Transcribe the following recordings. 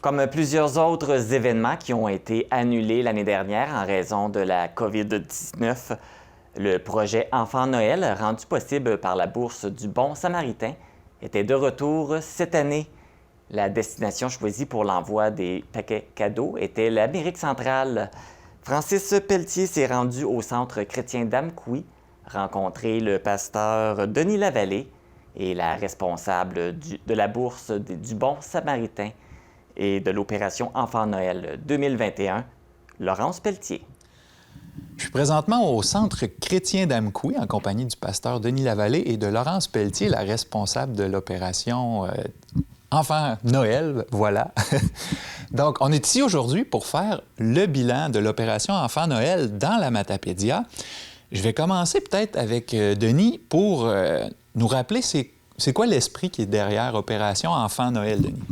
Comme plusieurs autres événements qui ont été annulés l'année dernière en raison de la COVID-19, le projet Enfant Noël, rendu possible par la Bourse du Bon Samaritain, était de retour cette année. La destination choisie pour l'envoi des paquets cadeaux était l'Amérique centrale. Francis Pelletier s'est rendu au Centre chrétien d'Amqui, rencontrer le pasteur Denis Lavallée et la responsable de la Bourse du Bon Samaritain et de l'opération Enfant Noël 2021, Laurence Pelletier. Je suis présentement au Centre chrétien d'Amqui en compagnie du pasteur Denis Lavallée et de Laurence Pelletier, la responsable de l'opération Enfant Noël, voilà. Donc, on est ici aujourd'hui pour faire le bilan de l'opération Enfant Noël dans la Matapédia. Je vais commencer peut-être avec Denis pour nous rappeler c'est quoi l'esprit qui est derrière Opération Enfant Noël, Denis?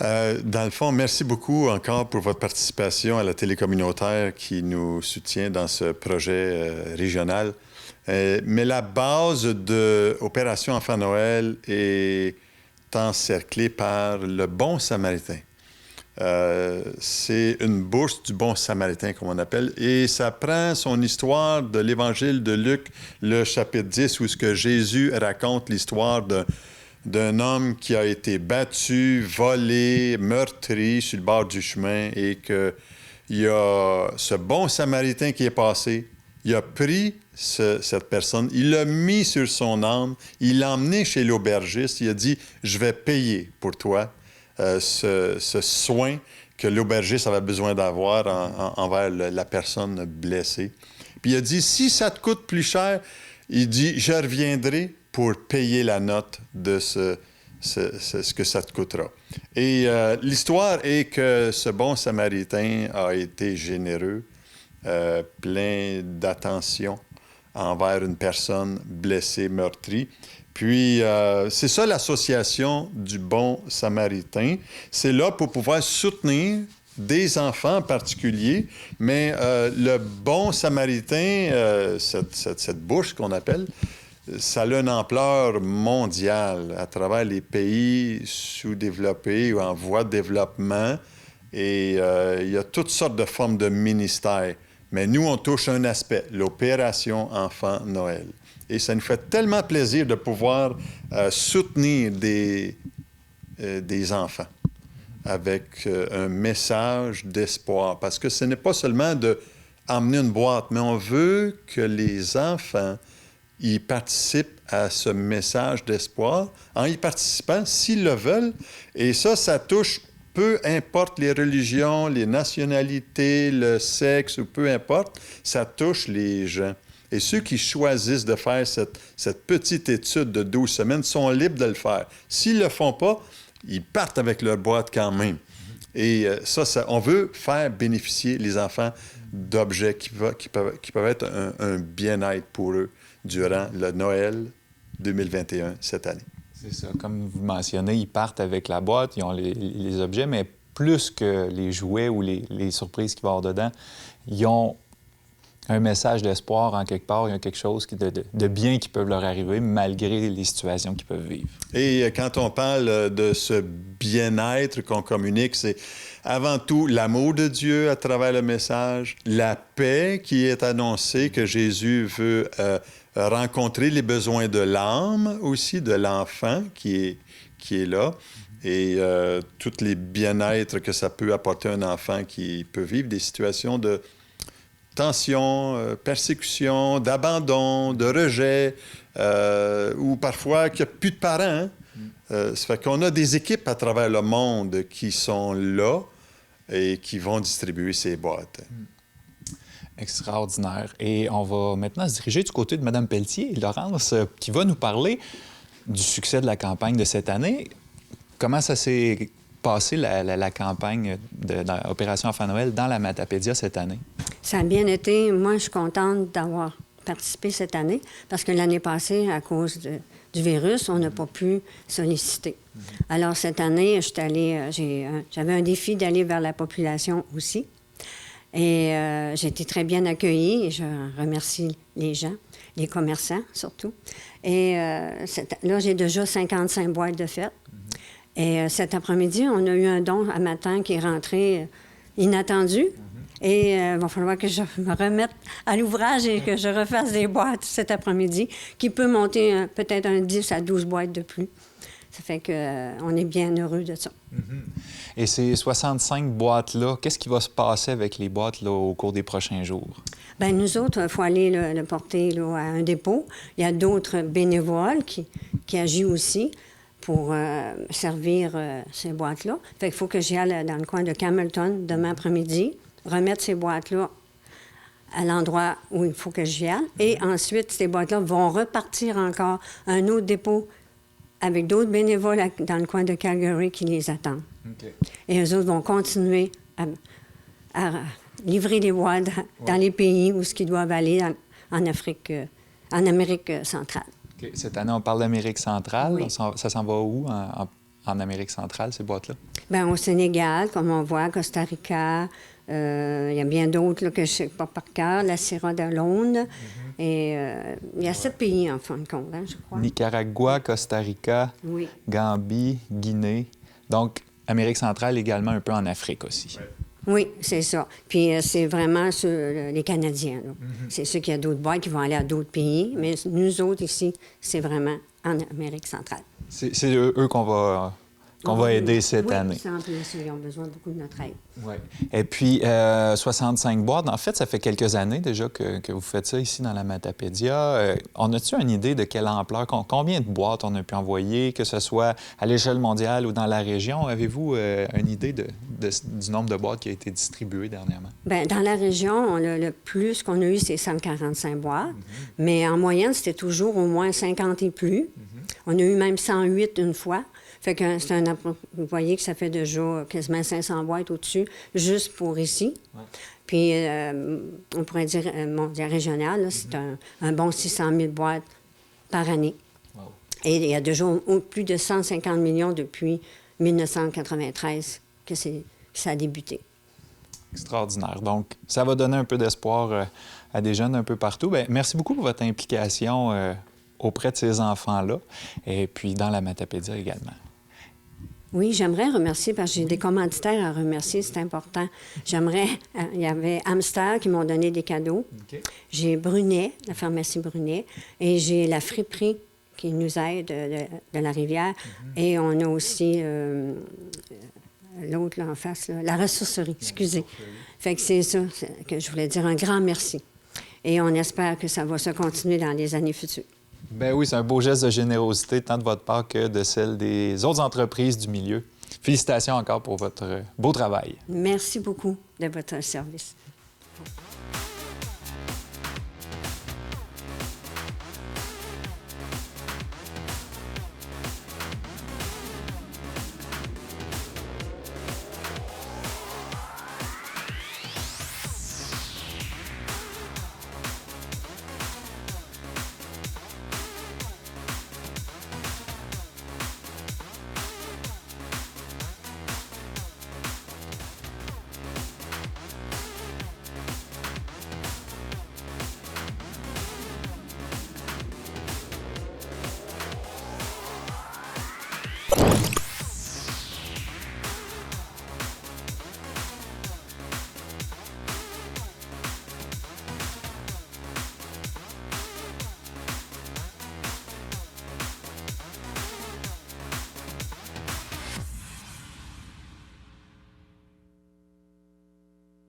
Dans le fond, merci beaucoup encore pour votre participation à la télé communautaire qui nous soutient dans ce projet régional. Mais la base de Opération Enfant Noël est encerclée par le Bon Samaritain. C'est une bourse du Bon Samaritain, comme on appelle, et ça prend son histoire de l'Évangile de Luc, le chapitre 10, où ce que Jésus raconte l'histoire d'un homme qui a été battu, volé, meurtri sur le bord du chemin et qu'il y a ce bon Samaritain qui est passé. Il a pris cette personne, il l'a mis sur son âme, il l'a emmené chez l'aubergiste, il a dit « Je vais payer pour toi ce soin que l'aubergiste avait besoin d'avoir envers la personne blessée. » Puis il a dit « Si ça te coûte plus cher, il dit « Je reviendrai pour payer la note de ce que ça te coûtera. » Et l'histoire est que ce bon Samaritain a été généreux, plein d'attention envers une personne blessée, meurtrie. Puis, c'est ça l'association du Bon Samaritain. C'est là pour pouvoir soutenir des enfants en particulier, mais le Bon Samaritain, cette bourse qu'on appelle, ça a une ampleur mondiale à travers les pays sous-développés ou en voie de développement. Et il y a toutes sortes de formes de ministères. Mais nous, on touche un aspect, l'opération Enfant Noël. Et ça nous fait tellement plaisir de pouvoir soutenir des enfants avec un message d'espoir. Parce que ce n'est pas seulement d'emmener une boîte, mais on veut que les enfants y participent à ce message d'espoir en y participant s'ils le veulent. Et ça touche peu importe les religions, les nationalités, le sexe, ou peu importe, ça touche les gens. Et ceux qui choisissent de faire cette petite étude de 12 semaines sont libres de le faire. S'ils ne le font pas, ils partent avec leur boîte quand même. Et on veut faire bénéficier les enfants d'objets qui peuvent être un bien-être pour eux durant le Noël 2021 cette année. C'est ça. Comme vous mentionnez, ils partent avec la boîte, ils ont les objets, mais plus que les jouets ou les surprises qu'il va y avoir dedans, ils ont un message d'espoir en quelque part, il y a quelque chose de bien qui peut leur arriver malgré les situations qu'ils peuvent vivre. Et quand on parle de ce bien-être qu'on communique, c'est avant tout l'amour de Dieu à travers le message, la paix qui est annoncée, que Jésus veut rencontrer les besoins de l'âme aussi, de l'enfant qui est là, et tous les bien-être que ça peut apporter à un enfant qui peut vivre des situations de tension, persécution, d'abandon, de rejet, ou parfois qu'il n'y a plus de parents. Ça fait qu'on a des équipes à travers le monde qui sont là et qui vont distribuer ces boîtes. Extraordinaire. Et on va maintenant se diriger du côté de Mme Pelletier, Laurence, qui va nous parler du succès de la campagne de cette année. Comment ça s'est passé, la campagne d'Opération Enfant Noël dans la Matapédia cette année? Ça a bien été. Moi, je suis contente d'avoir participé cette année parce que l'année passée, à cause du virus, on n'a pas pu solliciter. Alors, cette année, j'avais un défi d'aller vers la population aussi. Et j'ai été très bien accueillie et je remercie les gens, les commerçants surtout. Et là, j'ai déjà 55 boîtes de fête. Et cet après-midi, on a eu un don à matin qui est rentré inattendu. Et il va falloir que je me remette à l'ouvrage et que je refasse des boîtes cet après-midi, qui peut monter peut-être un 10 à 12 boîtes de plus. Ça fait qu'on est bien heureux de ça. Et ces 65 boîtes-là, qu'est-ce qui va se passer avec les boîtes là, au cours des prochains jours? Bien, nous autres, il faut aller le porter là, à un dépôt. Il y a d'autres bénévoles qui agissent aussi pour servir ces boîtes-là. Fait qu'il faut que j'y aille dans le coin de Camelton demain après-midi, remettre ces boîtes-là à l'endroit où il faut que j'y aille. Et ensuite, ces boîtes-là vont repartir encore à un autre dépôt avec d'autres bénévoles dans le coin de Calgary qui les attendent. OK. Et eux autres vont continuer à livrer les boîtes dans les pays où ce qu'ils doivent aller en Amérique centrale. OK. Cette année, on parle d'Amérique centrale. Oui. Ça s'en va où en Amérique centrale, ces boîtes-là? Bien, au Sénégal, comme on voit, Costa Rica, il y a bien d'autres là, que je ne sais pas par cœur, la Sierra Leone. Et il y a 7 pays, en fin de compte, hein, je crois. Nicaragua, Costa Rica, Oui. Gambie, Guinée. Donc, Amérique centrale également un peu en Afrique aussi. Oui, c'est ça. Puis c'est vraiment les Canadiens. Là. C'est sûr qu'il y a d'autres boîtes qui vont aller à d'autres pays, mais nous autres ici, c'est vraiment en Amérique centrale. C'est eux qu'on va aider cette année. Oui, bien sûr, ils ont besoin beaucoup de notre aide. Ouais. Et puis, 65 boîtes, en fait, ça fait quelques années déjà que vous faites ça ici dans la Matapédia. On a-tu une idée de quelle ampleur, combien de boîtes on a pu envoyer, que ce soit à l'échelle mondiale ou dans la région? Avez-vous une idée du nombre de boîtes qui a été distribué dernièrement? Bien, dans la région, le plus qu'on a eu, c'est 145 boîtes. Mais en moyenne, c'était toujours au moins 50 et plus. On a eu même 108 une fois. Fait que vous voyez que ça fait déjà quasiment 500 boîtes au-dessus, juste pour ici. Ouais. Puis, on pourrait dire mondial régional, là, c'est un bon 600 000 boîtes par année. Wow. Et il y a déjà plus de 150 millions depuis 1993 que ça a débuté. Extraordinaire. Donc, ça va donner un peu d'espoir à des jeunes un peu partout. Bien, merci beaucoup pour votre implication auprès de ces enfants-là et puis dans la Matapédia également. Oui, j'aimerais remercier, parce que j'ai des commanditaires à remercier, c'est important. Il y avait Amstel qui m'ont donné des cadeaux. Okay. J'ai Brunet, la pharmacie Brunet, et j'ai la friperie qui nous aide de la rivière. Et on a aussi l'autre là en face, là, la ressourcerie, excusez. Fait que c'est ça que je voulais dire, un grand merci. Et on espère que ça va se continuer dans les années futures. Bien oui, c'est un beau geste de générosité, tant de votre part que de celle des autres entreprises du milieu. Félicitations encore pour votre beau travail. Merci beaucoup de votre service.